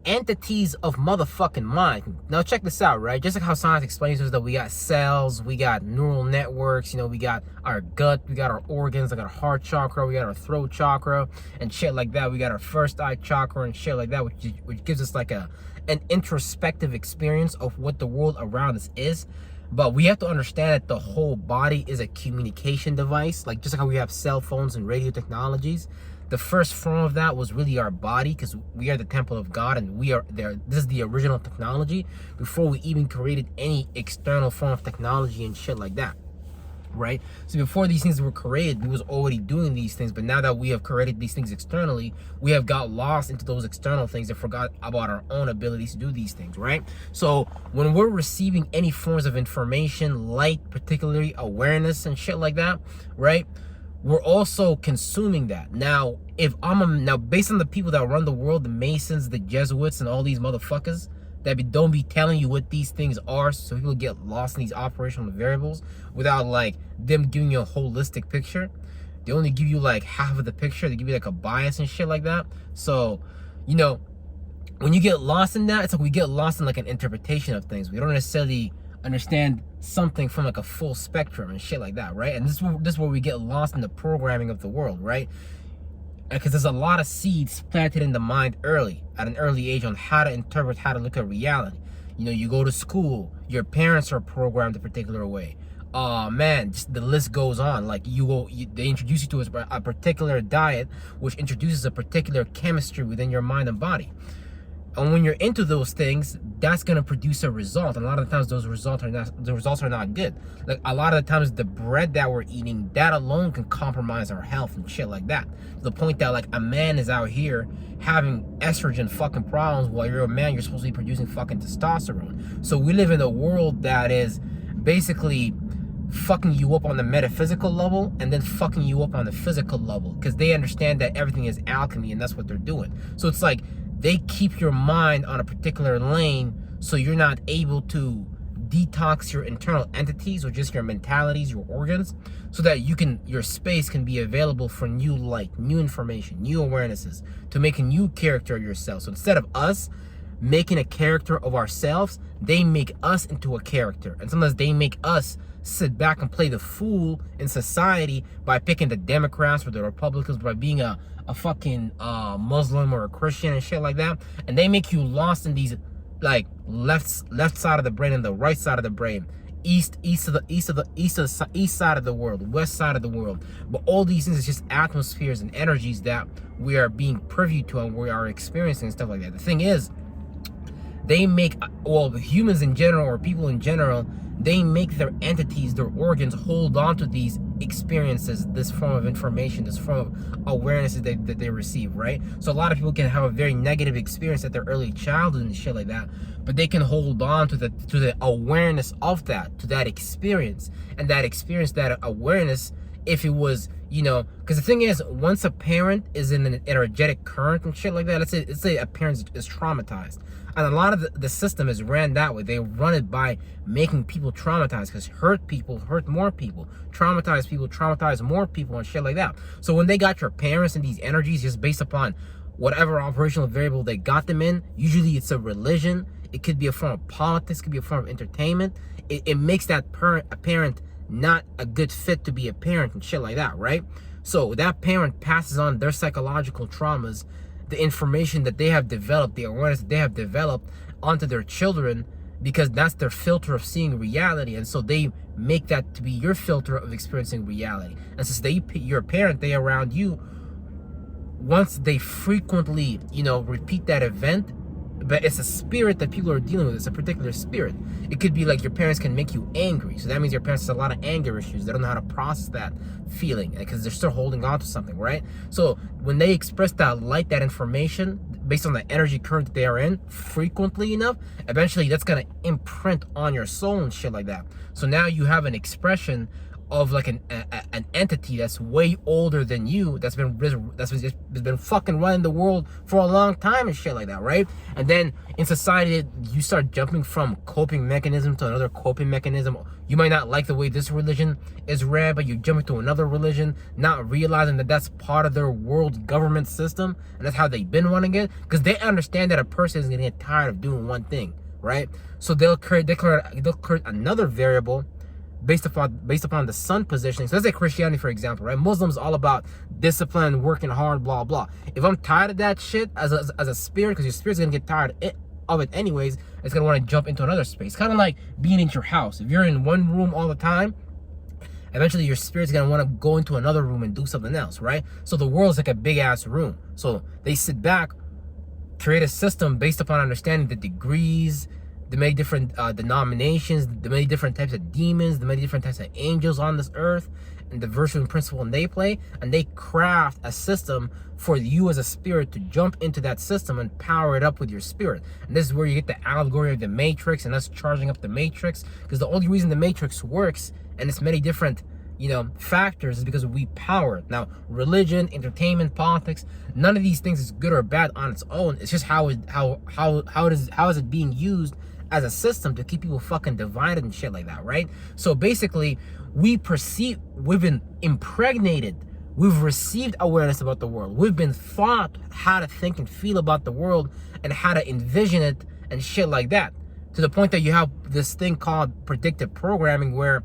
entities of motherfucking mind. Now check this out, right? Just like how science explains to us that we got cells, we got neural networks, you know, we got our gut, we got our organs, we got our heart chakra, we got our throat chakra, and shit like that. We got our first eye chakra and shit like that, which gives us like an introspective experience of what the world around us is. But we have to understand that the whole body is a communication device, like just like how we have cell phones and radio technologies. The first form of that was really our body, because we are the temple of God, and we are there. This is the original technology before we even created any external form of technology and shit like that, right? So before these things were created, we was already doing these things. But now that we have created these things externally, we have got lost into those external things and forgot about our own abilities to do these things, right? So when we're receiving any forms of information, light, particularly awareness and shit like that, right, we're also consuming that. Now, now based on the people that run the world, the Masons, the Jesuits, and all these motherfuckers that don't be telling you what these things are, so people get lost in these operational variables without like them giving you a holistic picture. They only give you like half of the picture. They give you like a bias and shit like that. So, you know, when you get lost in that, it's like we get lost in like an interpretation of things. We don't necessarily understand something from like a full spectrum and shit like that, right? And this is where we get lost in the programming of the world, right? Because there's a lot of seeds planted in the mind at an early age on how to interpret, how to look at reality. You know, you go to school, your parents are programmed a particular way. Man, just the list goes on. Like they introduce you to a particular diet, which introduces a particular chemistry within your mind and body. And when you're into those things, that's gonna produce a result. And a lot of the times, those results are not good. Like a lot of the times, the bread that we're eating, that alone can compromise our health and shit like that. To the point that like a man is out here having estrogen fucking problems, while you're a man, you're supposed to be producing fucking testosterone. So we live in a world that is basically fucking you up on the metaphysical level and then fucking you up on the physical level, because they understand that everything is alchemy and that's what they're doing. So it's like they keep your mind on a particular lane so you're not able to detox your internal entities or just your mentalities, your organs, so that your space can be available for new light, new information, new awarenesses, to make a new character of yourself. So instead of us making a character of ourselves, they make us into a character. And sometimes they make us sit back and play the fool in society by picking the Democrats or the Republicans, by being a fucking Muslim or a Christian and shit like that. And they make you lost in these like left side of the brain and the right side of the brain, east side of the world, west side of the world. But all these things is just atmospheres and energies that we are being privy to and we are experiencing and stuff like that. The thing is, they make, well, humans in general or people in general, they make their entities, their organs, hold on to these experiences, this form of information, this form of awareness that they receive, right? So a lot of people can have a very negative experience at their early childhood and shit like that, but they can hold on to the awareness of that, to that experience, and that experience, that awareness, if it was, you know, because the thing is, once a parent is in an energetic current and shit like that, let's say a parent is traumatized, and a lot of the system is ran that way. They run it by making people traumatized, because hurt people hurt more people, traumatized people traumatize more people and shit like that. So when they got your parents and these energies just based upon whatever operational variable they got them in, usually it's a religion, it could be a form of politics, it could be a form of entertainment. It makes that a parent not a good fit to be a parent and shit like that, right? So that parent passes on their psychological traumas, the information that they have developed, the awareness that they have developed onto their children, because that's their filter of seeing reality. And so they make that to be your filter of experiencing reality. And since you're a parent, they around you, once they frequently, you know, repeat that event, but it's a spirit that people are dealing with. It's a particular spirit. It could be like your parents can make you angry. So that means your parents have a lot of anger issues. They don't know how to process that feeling because they're still holding on to something, right? So when they express that light, that information, based on the energy current that they are in, frequently enough, eventually that's going to imprint on your soul and shit like that. So now you have an expression of like an entity that's way older than you, that's been fucking running the world for a long time and shit like that, right? And then in society, you start jumping from coping mechanism to another coping mechanism. You might not like the way this religion is ran, but you jump into another religion, not realizing that that's part of their world government system, and that's how they've been running it, because they understand that a person is gonna get tired of doing one thing, right? So they'll create another variable based upon the sun positioning. So let's say Christianity, for example, right? Muslims all about discipline, working hard, blah blah. If I'm tired of that shit as a spirit, because your spirit's gonna get tired of it anyways, it's gonna want to jump into another space. Kind of like being in your house. If you're in one room all the time, eventually your spirit's gonna want to go into another room and do something else, right? So the world's like a big ass room. So they sit back, create a system based upon understanding the degrees, the many different denominations, the many different types of demons, the many different types of angels on this earth, and the virtue and principle they play, and they craft a system for you as a spirit to jump into that system and power it up with your spirit. And this is where you get the allegory of the Matrix and us charging up the Matrix, because the only reason the Matrix works, and it's many different factors, is because we power it. Now, religion, entertainment, politics, none of these things is good or bad on its own. It's just how is it being used as a system to keep people fucking divided and shit like that, right? So basically, we've been impregnated, we've received awareness about the world, we've been taught how to think and feel about the world and how to envision it and shit like that, to the point that you have this thing called predictive programming, where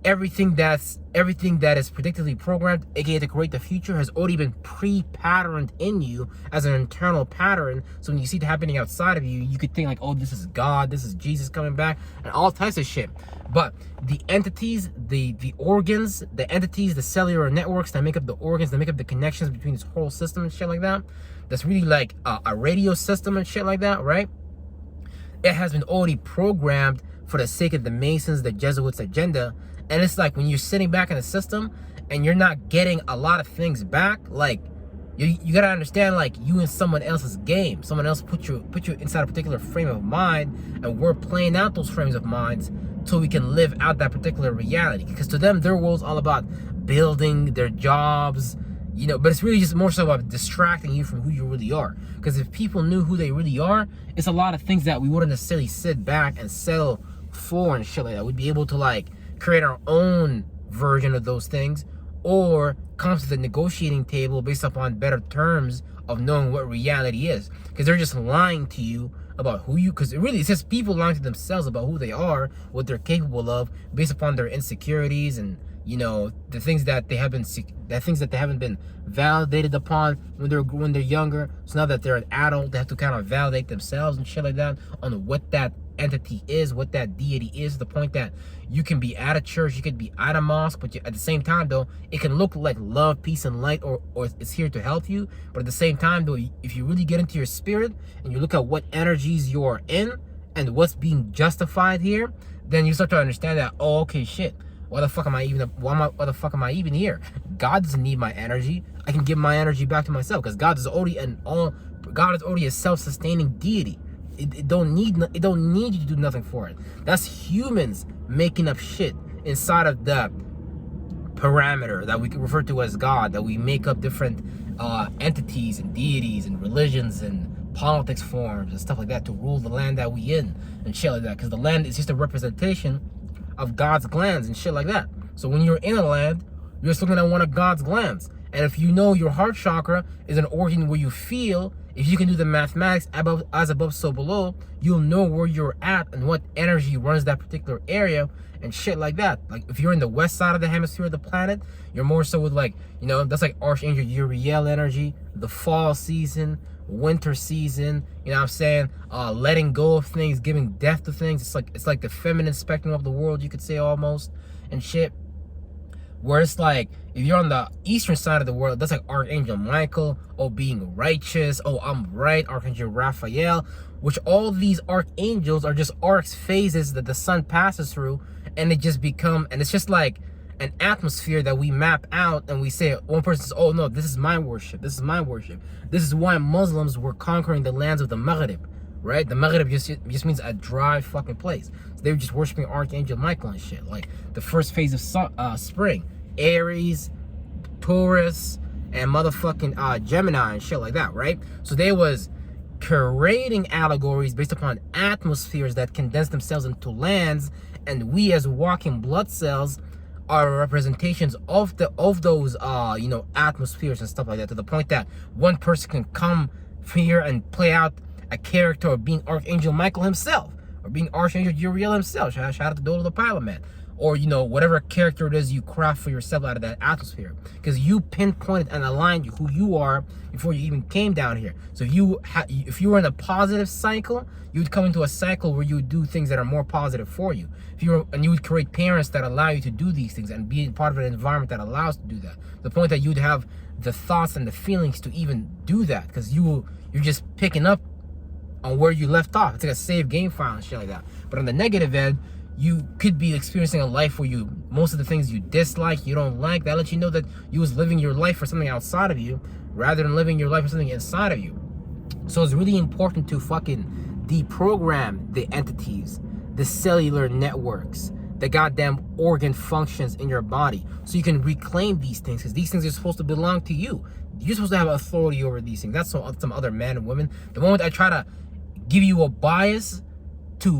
everything that is predictively programmed, aka to create the future, has already been pre-patterned in you as an internal pattern. So when you see it happening outside of you, you could think like, oh, this is God, this is Jesus coming back, and all types of shit. But the entities, the organs, the entities, the cellular networks that make up the organs, that make up the connections between this whole system and shit like that, that's really like a radio system and shit like that, right? It has been already programmed for the sake of the Masons, the Jesuits' agenda. And it's like when you're sitting back in the system and you're not getting a lot of things back, like you gotta understand, like, you in someone else's game. Someone else put you inside a particular frame of mind, and we're playing out those frames of minds so we can live out that particular reality. Because to them, their world's all about building their jobs, but it's really just more so about distracting you from who you really are. Because if people knew who they really are, it's a lot of things that we wouldn't necessarily sit back and settle for and shit like that. We'd be able to like create our own version of those things, or come to the negotiating table based upon better terms of knowing what reality is. Because they're just lying to you about who you, because it's just people lying to themselves about who they are, what they're capable of, based upon their insecurities and the things that they haven't been validated upon when they're younger. So now that they're an adult, they have to kind of validate themselves and shit like that on what that entity is, what that deity is, to the point that you can be at a church, you could be at a mosque, but at the same time though, it can look like love, peace, and light, or it's here to help you. But at the same time though, if you really get into your spirit and you look at what energies you're in and what's being justified here, then you start to understand that, oh, okay, shit, why the fuck am I even here? God doesn't need my energy. I can give my energy back to myself, because God is already a self-sustaining deity. It don't need you to do nothing for it. That's humans making up shit inside of the parameter that we can refer to as God, that we make up different entities and deities and religions and politics forms and stuff like that to rule the land that we in and shit like that. Because the land is just a representation of God's glands and shit like that. So when you're in a land, you're just looking at one of God's glands. And if you know your heart chakra is an organ where you feel, if you can do the mathematics as above, so below, you'll know where you're at and what energy runs that particular area and shit like that. Like if you're in the west side of the hemisphere of the planet, you're more so with like, that's like Archangel Uriel energy, the fall season, winter season, what I'm saying, letting go of things, giving death to things. It's like the feminine spectrum of the world, you could say, almost, and shit. Where it's like, if you're on the eastern side of the world, that's like Archangel Michael, being righteous, I'm right, Archangel Raphael, which all these archangels are just arcs, phases that the sun passes through, and it's just like an atmosphere that we map out, and we say, one person says, oh no, this is my worship, this is why Muslims were conquering the lands of the Maghrib, right? The Maghrib just means a dry fucking place. So they were just worshiping Archangel Michael and shit. Like the first phase of spring, Aries, Taurus, and motherfucking Gemini and shit like that, right? So they was creating allegories based upon atmospheres that condense themselves into lands, and we as walking blood cells are representations of those atmospheres and stuff like that, to the point that one person can come here and play out a character of being Archangel Michael himself, or being Archangel Uriel himself. Shout out to Dodo the Pilot Man. Or, whatever character it is you craft for yourself out of that atmosphere. Because you pinpointed and aligned who you are before you even came down here. So if you were in a positive cycle, you would come into a cycle where you would do things that are more positive for you. You would create parents that allow you to do these things and be part of an environment that allows you to do that. The point that you'd have the thoughts and the feelings to even do that. Because you're just picking up on where you left off. It's like a save game file and shit like that. But on the negative end, you could be experiencing a life where most of the things you dislike, you don't like, that lets you know that you was living your life for something outside of you rather than living your life for something inside of you. So it's really important to fucking deprogram the entities, the cellular networks, the goddamn organ functions in your body, so you can reclaim these things, because these things are supposed to belong to you. You're supposed to have authority over these things. That's some other men and women. The moment I try to give you a bias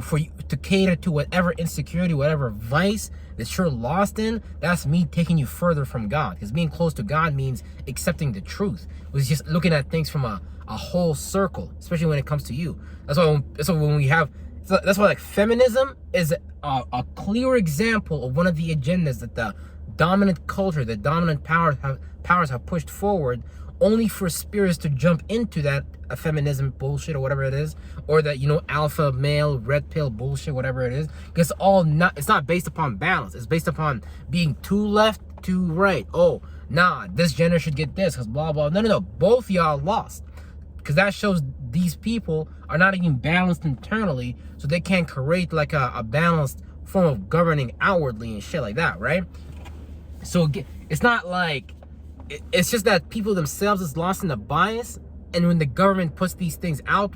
for you to cater to whatever insecurity, whatever vice that you're lost in, that's me taking you further from God. Because being close to God means accepting the truth, which is just looking at things from a whole circle, especially when it comes to you. That's why like feminism is a clear example of one of the agendas that the dominant culture, the dominant powers have pushed forward, only for spirits to jump into that feminism bullshit or whatever it is, or that alpha male red pill bullshit, whatever it is. Because it's not based upon balance. It's based upon being too left, too right. Oh, nah, this gender should get this because blah blah. No, both y'all lost, because that shows these people are not even balanced internally, so they can't create like a balanced form of governing outwardly and shit like that, right? So it's not like, it's just that people themselves is lost in the bias, and when the government puts these things out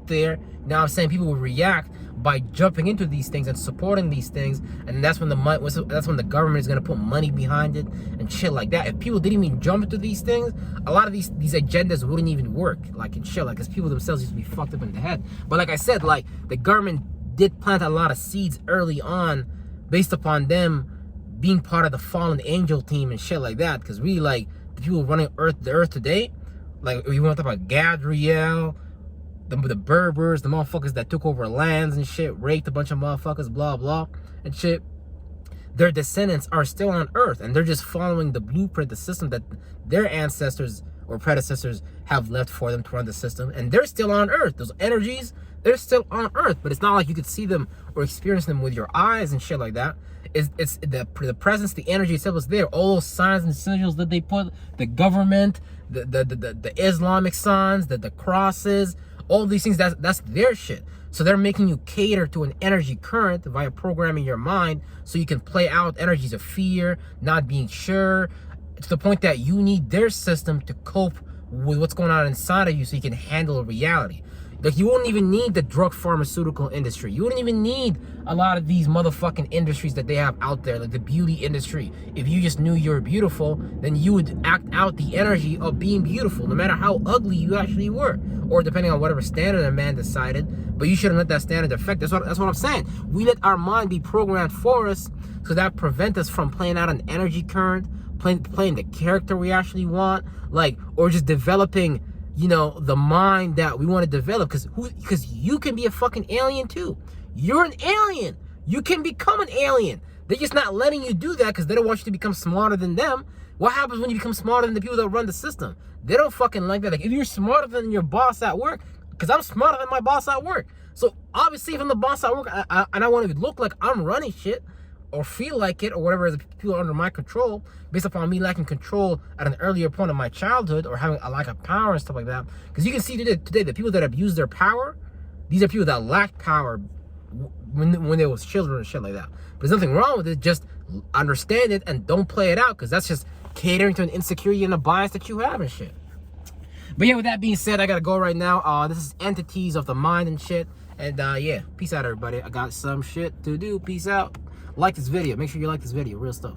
there, now I'm saying people will react by jumping into these things and supporting these things, and that's when the government is gonna put money behind it and shit like that. If people didn't even jump into these things, a lot of these agendas wouldn't even work, like, and shit, like, because people themselves used to be fucked up in the head. But like I said, like, the government did plant a lot of seeds early on based upon them being part of the fallen angel team and shit like that. Because really, like, the people running the earth today, like, you want to talk about Gadriel, the Berbers, the motherfuckers that took over lands and shit, raped a bunch of motherfuckers, blah blah and shit. Their descendants are still on earth, and they're just following the blueprint, the system that their ancestors or predecessors have left for them to run the system, and they're still on earth. Those energies, they're still on earth, but it's not like you could see them or experience them with your eyes and shit like that. It's the presence, the energy itself is there. All those signs and sigils that they put, the government, the Islamic signs, the crosses, all these things, that's their shit. So they're making you cater to an energy current via programming your mind, so you can play out energies of fear, not being sure, to the point that you need their system to cope with what's going on inside of you, so you can handle reality. Like, you wouldn't even need the drug pharmaceutical industry. You wouldn't even need a lot of these motherfucking industries that they have out there, like the beauty industry. If you just knew you were beautiful, then you would act out the energy of being beautiful, no matter how ugly you actually were, or depending on whatever standard a man decided. But you shouldn't let that standard affect. That's what I'm saying. We let our mind be programmed for us, so that prevent us from playing out an energy current, playing the character we actually want, like, or just developing, the mind that we want to develop. Because you can be a fucking alien too. You're an alien. You can become an alien. They're just not letting you do that because they don't want you to become smarter than them. What happens when you become smarter than the people that run the system? They don't fucking like that. Like, if you're smarter than your boss at work, because I'm smarter than my boss at work. So obviously if I'm the boss at work and I want to look like I'm running shit, or feel like it, or whatever, the people under my control, based upon me lacking control at an earlier point of my childhood, or having a lack of power and stuff like that. Because you can see today the people that abuse their power, these are people that lacked power when they was children and shit like that. But there's nothing wrong with it. Just understand it and don't play it out, because that's just catering to an insecurity and a bias that you have and shit. But yeah, with that being said, I gotta go right now. This is Entities of the Mind and shit. And yeah, peace out, everybody. I got some shit to do. Peace out. Like this video. Make sure you like this video. Real stuff.